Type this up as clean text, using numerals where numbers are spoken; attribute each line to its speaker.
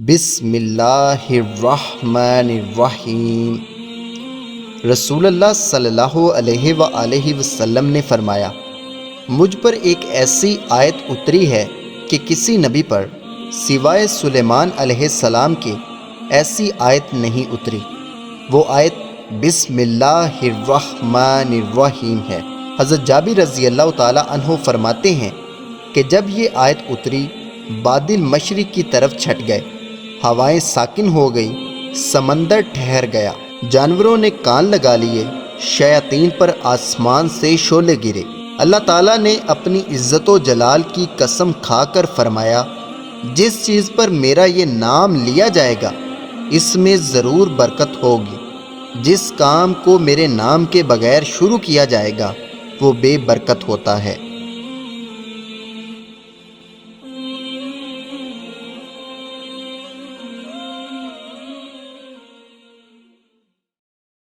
Speaker 1: بسم اللہ الرحمن الرحیم۔ رسول اللہ صلی اللہ علیہ وآلہ وسلم نے فرمایا، مجھ پر ایک ایسی آیت اتری ہے کہ کسی نبی پر سوائے سلیمان علیہ السلام کے ایسی آیت نہیں اتری۔ وہ آیت بسم اللہ الرحمن الرحیم ہے۔ حضرت جابر رضی اللہ تعالیٰ عنہ فرماتے ہیں کہ جب یہ آیت اتری، بادل مشرق کی طرف چھٹ گئے، ہوائیں ساکن ہو گئی، سمندر ٹھہر گیا، جانوروں نے کان لگا لیے، شیاطین پر آسمان سے شعلے گرے۔ اللہ تعالیٰ نے اپنی عزت و جلال کی قسم کھا کر فرمایا، جس چیز پر میرا یہ نام لیا جائے گا اس میں ضرور برکت ہوگی، جس کام کو میرے نام کے بغیر شروع کیا جائے گا وہ بے برکت ہوتا ہے۔